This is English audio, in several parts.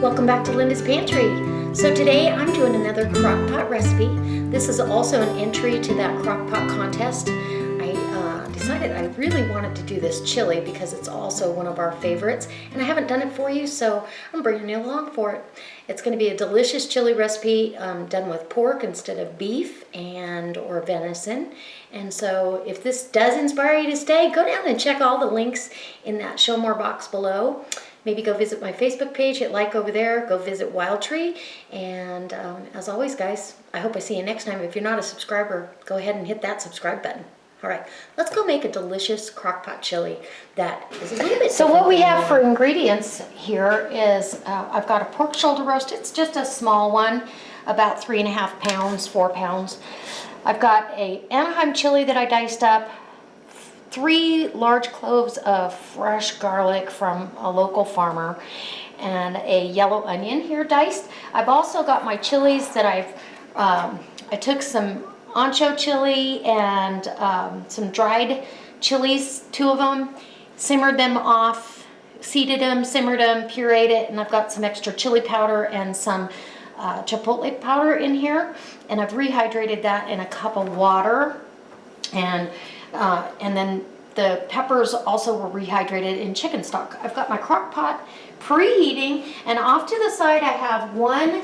Welcome back to Linda's Pantry. So today I'm doing another crock pot recipe. This is also an entry to that crock pot contest. I decided I really wanted to do this chili because it's also one of our favorites, and I haven't done it for you, so I'm bringing you along for it. It's going to be a delicious chili recipe done with pork instead of beef or venison. And so if this does inspire you to stay, go down and check all the links in that show more box below. Maybe go visit my Facebook page, hit like over there, go visit Wild Tree, and as always guys, I hope I see you next time. If you're not a subscriber, go ahead and hit that subscribe button. All right, let's go make a delicious crock pot chili that is a little bit. So what we have for ingredients here is I've got a pork shoulder roast. It's just a small one, about 3.5 pounds, 4 pounds. I've got a Anaheim chili that I diced up, 3 large cloves of fresh garlic from a local farmer, and a yellow onion here diced. I've also got my chilies that I took some ancho chili and some dried chilies, 2 of them, simmered them off, seeded them, simmered them, pureed it, and I've got some extra chili powder and some chipotle powder in here, and I've rehydrated that in a cup of water, and then the peppers also were rehydrated in chicken stock. I've got my crock pot preheating, and off to the side I have one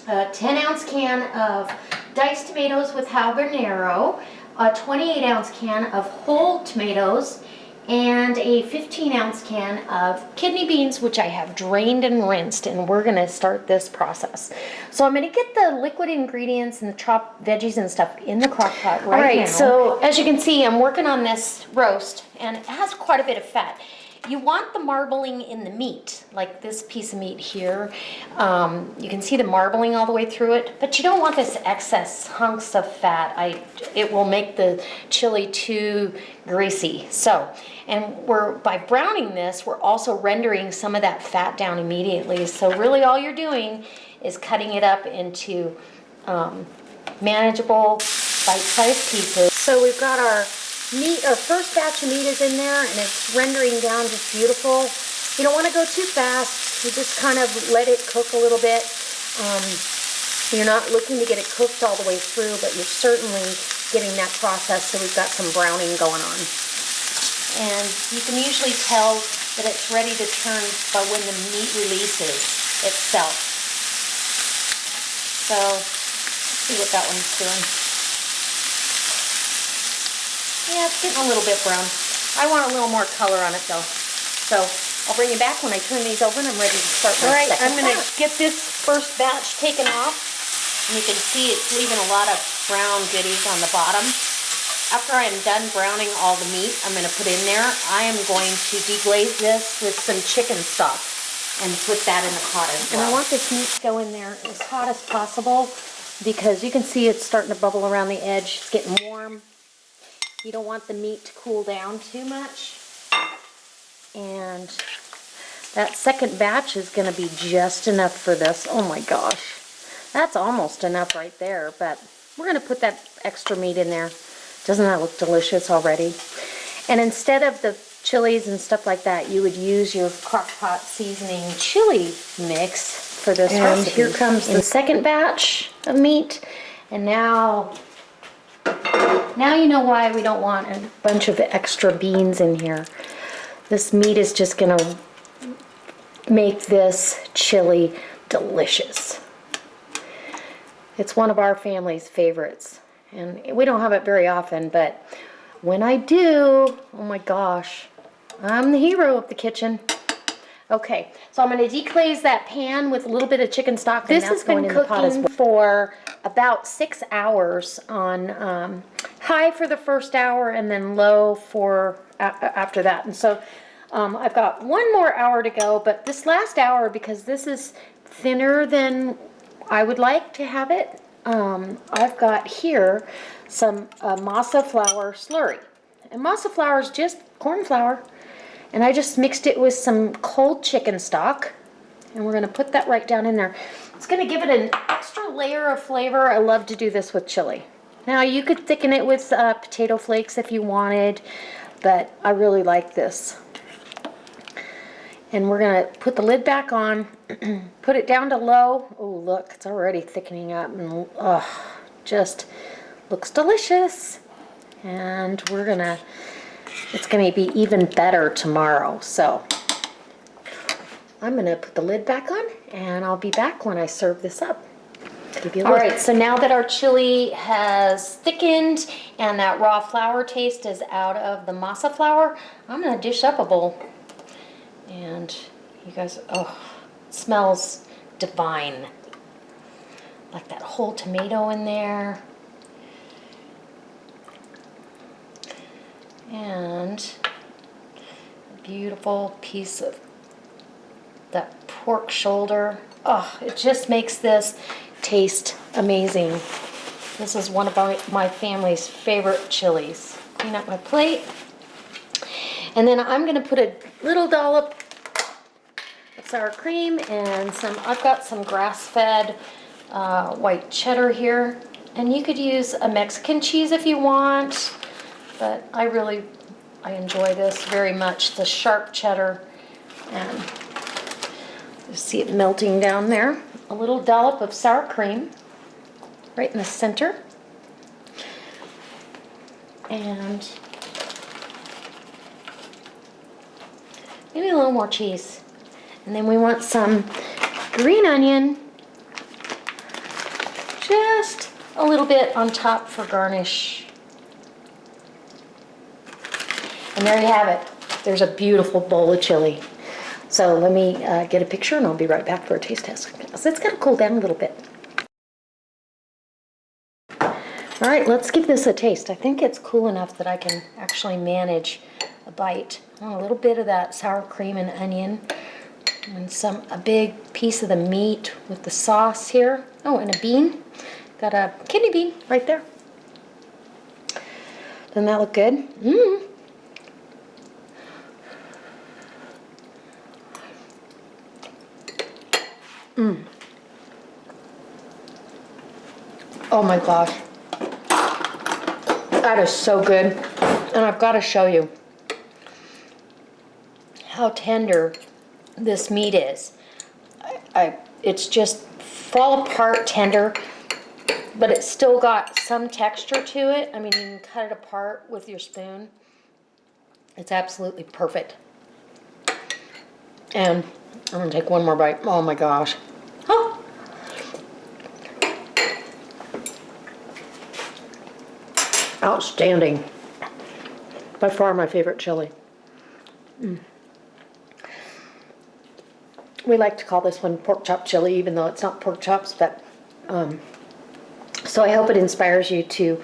10-ounce can of diced tomatoes with habanero, a 28-ounce can of whole tomatoes, and a 15-ounce can of kidney beans, which I have drained and rinsed, and we're gonna start this process. So I'm gonna get the liquid ingredients and the chopped veggies and stuff in the crock pot right now. So as you can see, I'm working on this roast, and it has quite a bit of fat. You want the marbling in the meat, like this piece of meat here. You can see the marbling all the way through it, but you don't want this excess hunks of fat. It will make the chili too greasy. So, and by browning this, we're also rendering some of that fat down immediately. So really all you're doing is cutting it up into manageable bite-sized pieces. So we've got our meat, our first batch of meat is in there, and it's rendering down just beautiful. You don't want to go too fast. You just kind of let it cook a little bit. You're not looking to get it cooked all the way through, but you're certainly getting that process, so we've got some browning going on. And you can usually tell that it's ready to turn by when the meat releases itself. So, let's see what that one's doing. Yeah, it's getting a little bit brown. I want a little more color on it though. So I'll bring you back when I turn these over and I'm ready to start my second batch. I'm going to get this first batch taken off. And you can see it's leaving a lot of brown goodies on the bottom. After I'm done browning all the meat I'm going to put in there, I am going to deglaze this with some chicken stock and put that in the pot as well. And I want this meat to go in there as hot as possible because you can see it's starting to bubble around the edge. It's getting warm. You don't want the meat to cool down too much. And that second batch is going to be just enough for this. Oh my gosh. That's almost enough right there, but we're going to put that extra meat in there. Doesn't that look delicious already? And instead of the chilies and stuff like that, you would use your crock pot seasoning chili mix for this recipe. And here comes the second batch of meat. And now you know why we don't want a bunch of extra beans in here. This meat is just going to make this chili delicious. It's one of our family's favorites. And we don't have it very often, but when I do, oh my gosh, I'm the hero of the kitchen. Okay, so I'm going to deglaze that pan with a little bit of chicken stock. This has been cooking for about 6 hours on high for the first hour and then low for after that. And so I've got 1 more hour to go, but this last hour, because this is thinner than I would like to have it, I've got here some masa flour slurry. And masa flour is just corn flour. And I just mixed it with some cold chicken stock. And we're going to put that right down in there. It's going to give it an extra layer of flavor. I love to do this with chili. Now you could thicken it with potato flakes if you wanted, but I really like this. And we're gonna put the lid back on, put it down to low. Oh, look, it's already thickening up, and just looks delicious. And it's gonna be even better tomorrow. So I'm gonna put the lid back on, and I'll be back when I serve this up. All right, so now that our chili has thickened and that raw flour taste is out of the masa flour, I'm gonna dish up a bowl. And you guys, oh, it smells divine. Like that whole tomato in there. And a beautiful piece of that pork shoulder. Oh, it just makes this taste amazing. This is one of my family's favorite chilies. Clean up my plate. And then I'm gonna put a little dollop of sour cream and I've got some grass-fed white cheddar here. And you could use a Mexican cheese if you want, but I enjoy this very much, the sharp cheddar. And you see it melting down there. A little dollop of sour cream right in the center. And maybe a little more cheese. And then we want some green onion, just a little bit on top for garnish. And there you have it. There's a beautiful bowl of chili. So let me get a picture and I'll be right back for a taste test. So it's got to cool down a little bit. All right, let's give this a taste. I think it's cool enough that I can actually manage a bite. Oh, a little bit of that sour cream and onion, and a big piece of the meat with the sauce here. Oh, and a bean. Got a kidney bean right there. Doesn't that look good? Mmm. Mmm. Oh my gosh. That is so good. And I've got to show you how tender this meat is. It's just fall apart tender, but it's still got some texture to it. I mean, you can cut it apart with your spoon. It's absolutely perfect. And I'm gonna take one more bite. Oh my gosh. Oh. Outstanding. By far my favorite chili. We like to call this one pork chop chili, even though it's not pork chops, but so I hope it inspires you to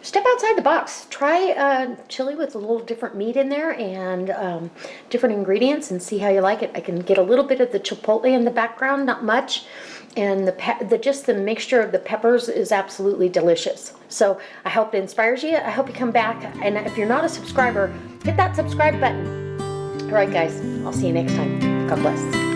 step outside the box. Try chili with a little different meat in there and different ingredients and see how you like it. I can get a little bit of the chipotle in the background, not much, and just the mixture of the peppers is absolutely delicious. So I hope it inspires you. I hope you come back, and if you're not a subscriber, hit that subscribe button. All right, guys, I'll see you next time. God bless.